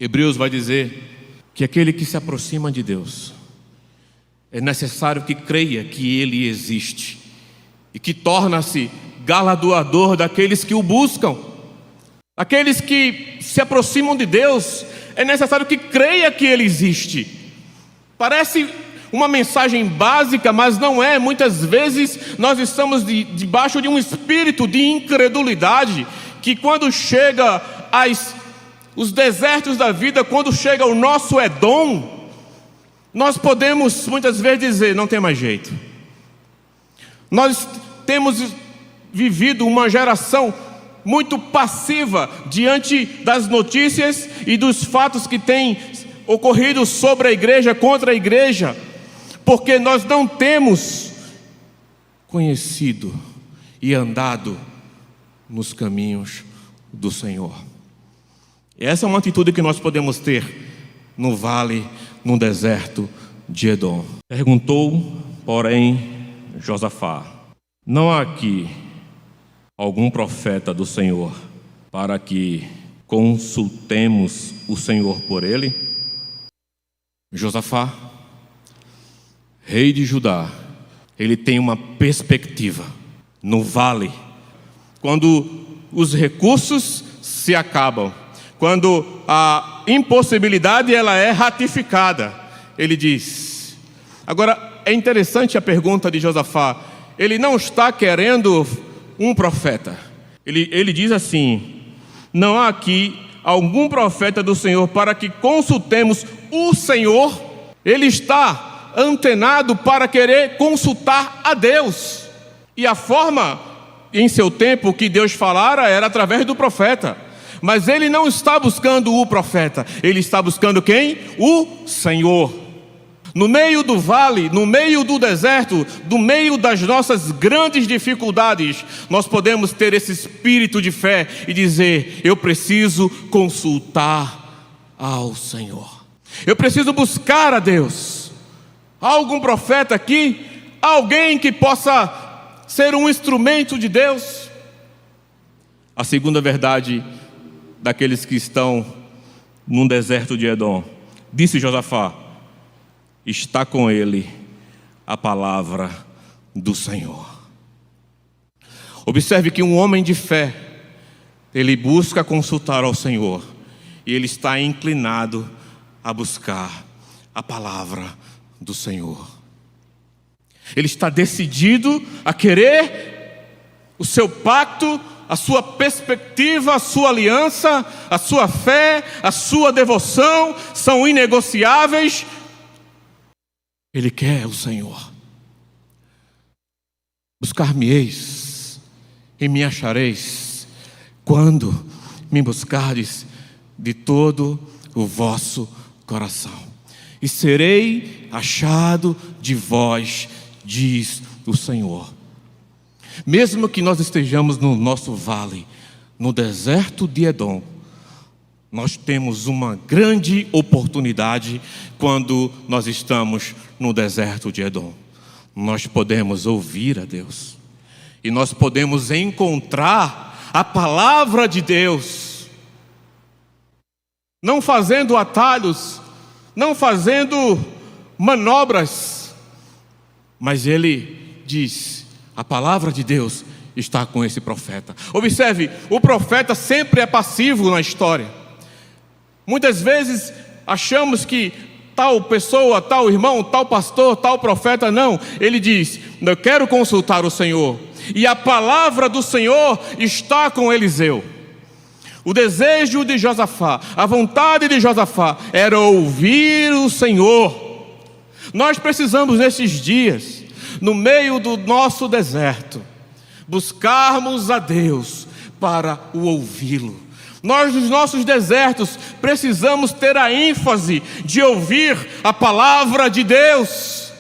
Hebreus vai dizer que aquele que se aproxima de Deus é necessário que creia que Ele existe e que torna-se galardoador daqueles que o buscam. Aqueles que se aproximam de Deus, é necessário que creia que Ele existe. Parece uma mensagem básica, mas não é. Muitas vezes nós estamos debaixo de um espírito de incredulidade, que quando chega os desertos da vida, quando chega o nosso Edom, nós podemos muitas vezes dizer, não tem mais jeito. Nós temos vivido uma geração muito passiva diante das notícias e dos fatos que têm ocorrido sobre a igreja, contra a igreja, porque nós não temos conhecido e andado nos caminhos do Senhor. Essa é uma atitude que nós podemos ter no vale, no deserto de Edom. Perguntou, porém, Josafá: não há aqui algum profeta do Senhor para que consultemos o Senhor por ele? Josafá, rei de Judá, ele tem uma perspectiva no vale, quando os recursos se acabam, quando a impossibilidade ela é ratificada. Ele diz. Agora é interessante a pergunta de Josafá. Ele não está querendo um profeta. Ele diz assim: não há aqui algum profeta do Senhor para que consultemos o Senhor. Ele está antenado para querer consultar a Deus. E a forma, em seu tempo, que Deus falara era através do profeta. Mas ele não está buscando o profeta. Ele está buscando quem? O Senhor. No meio do vale, no meio do deserto, no meio das nossas grandes dificuldades, nós podemos ter esse espírito de fé e dizer: eu preciso consultar ao Senhor. Eu preciso buscar a Deus. Há algum profeta aqui? Alguém que possa ser um instrumento de Deus? A segunda verdade daqueles que estão num deserto de Edom, disse Josafá: está com ele a palavra do Senhor. Observe que um homem de fé, ele busca consultar ao Senhor, e ele está inclinado a buscar a palavra do Senhor. Ele está decidido a querer o seu pacto, a sua perspectiva, a sua aliança, a sua fé, a sua devoção são inegociáveis. Ele quer o Senhor. Buscar-me-eis e me achareis, quando me buscardes de todo o vosso coração. E serei achado de vós, diz o Senhor. Mesmo que nós estejamos no nosso vale, no deserto de Edom, nós temos uma grande oportunidade quando nós estamos no deserto de Edom. Nós podemos ouvir a Deus e nós podemos encontrar a palavra de Deus, não fazendo atalhos, não fazendo manobras, mas ele diz: a palavra de Deus está com esse profeta. Observe, o profeta sempre é passivo na história. Muitas vezes achamos que tal pessoa, tal irmão, tal pastor, tal profeta, não. Ele diz: eu quero consultar o Senhor. E a palavra do Senhor está com Eliseu. O desejo de Josafá, a vontade de Josafá era ouvir o Senhor. Nós precisamos nesses dias, no meio do nosso deserto, buscarmos a Deus para o ouvi-lo. Nós, nos nossos desertos, precisamos ter a ênfase de ouvir a palavra de Deus.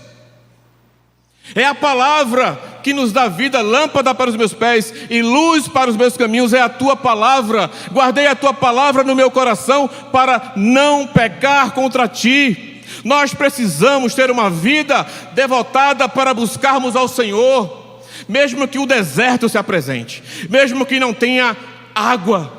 É a palavra que nos dá vida, lâmpada para os meus pés e luz para os meus caminhos. É a tua palavra. Guardei a tua palavra no meu coração para não pecar contra ti. Nós precisamos ter uma vida devotada para buscarmos ao Senhor, mesmo que o deserto se apresente, mesmo que não tenha água.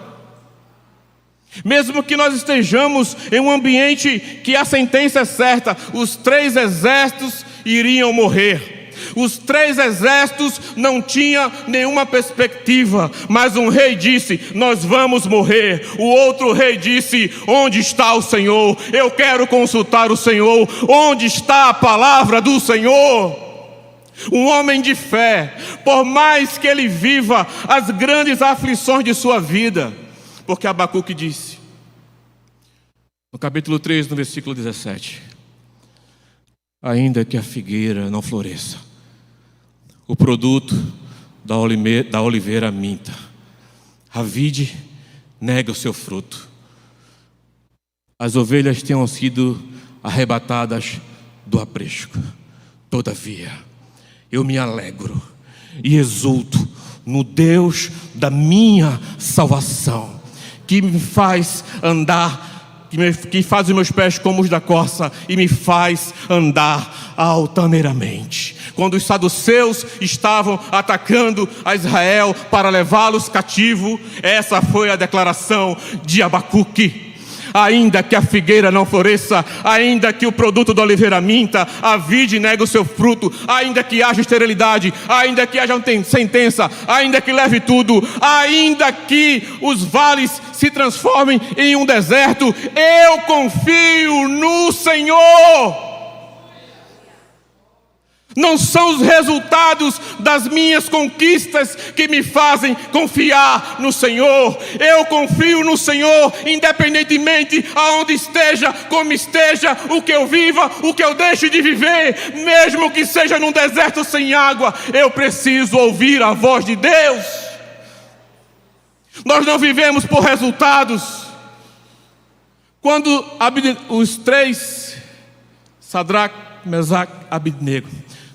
Mesmo que nós estejamos em um ambiente que a sentença é certa, os 3 exércitos iriam morrer. Os 3 exércitos não tinham nenhuma perspectiva, mas um rei disse: nós vamos morrer. O outro rei disse: onde está o Senhor? Eu quero consultar o Senhor. Onde está a palavra do Senhor? Um homem de fé, por mais que ele viva as grandes aflições de sua vida, porque Abacuque disse, no capítulo 3, no versículo 17: ainda que a figueira não floresça, o produto da oliveira minta, a vide nega o seu fruto, as ovelhas tenham sido arrebatadas do aprisco, todavia eu me alegro e exulto no Deus da minha salvação, que me faz andar, que faz os meus pés como os da corça e me faz andar altaneiramente. Quando os saduceus estavam atacando a Israel para levá-los cativo, essa foi a declaração de Abacuque: ainda que a figueira não floresça, ainda que o produto da oliveira minta, a vide negue o seu fruto, ainda que haja esterilidade, ainda que haja sentença, ainda que leve tudo, ainda que os vales se transformem em um deserto, eu confio no Senhor. Não são os resultados das minhas conquistas que me fazem confiar no Senhor. Eu confio no Senhor, independentemente aonde esteja, como esteja, o que eu viva, o que eu deixe de viver, mesmo que seja num deserto sem água, eu preciso ouvir a voz de Deus. Nós não vivemos por resultados. Quando os 3, Sadraque, Mesaque, Abednego,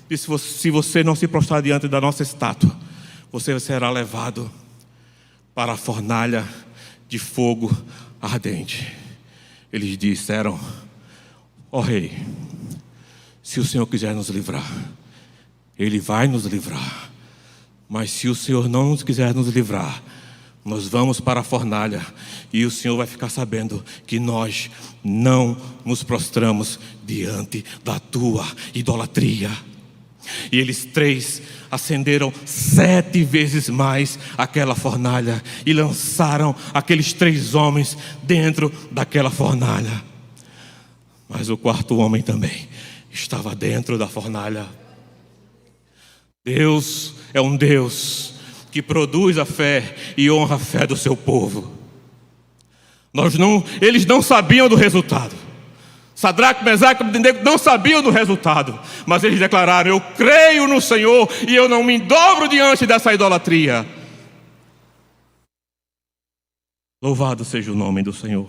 disse: se você não se prostrar diante da nossa estátua, você será levado para a fornalha de fogo ardente. Eles disseram: ó rei, se o Senhor quiser nos livrar, Ele vai nos livrar. Mas se o Senhor não quiser nos livrar, nós vamos para a fornalha e o Senhor vai ficar sabendo que nós não nos prostramos diante da tua idolatria. E eles 3 acenderam 7 vezes mais aquela fornalha e lançaram aqueles 3 homens dentro daquela fornalha. Mas o 4º homem também estava dentro da fornalha. Deus é um Deus que produz a fé e honra a fé do seu povo. Eles não sabiam do resultado. Sadraque, Mesaque e Abednego não sabiam do resultado, mas eles declararam: eu creio no Senhor e eu não me dobro diante dessa idolatria. Louvado seja o nome do Senhor.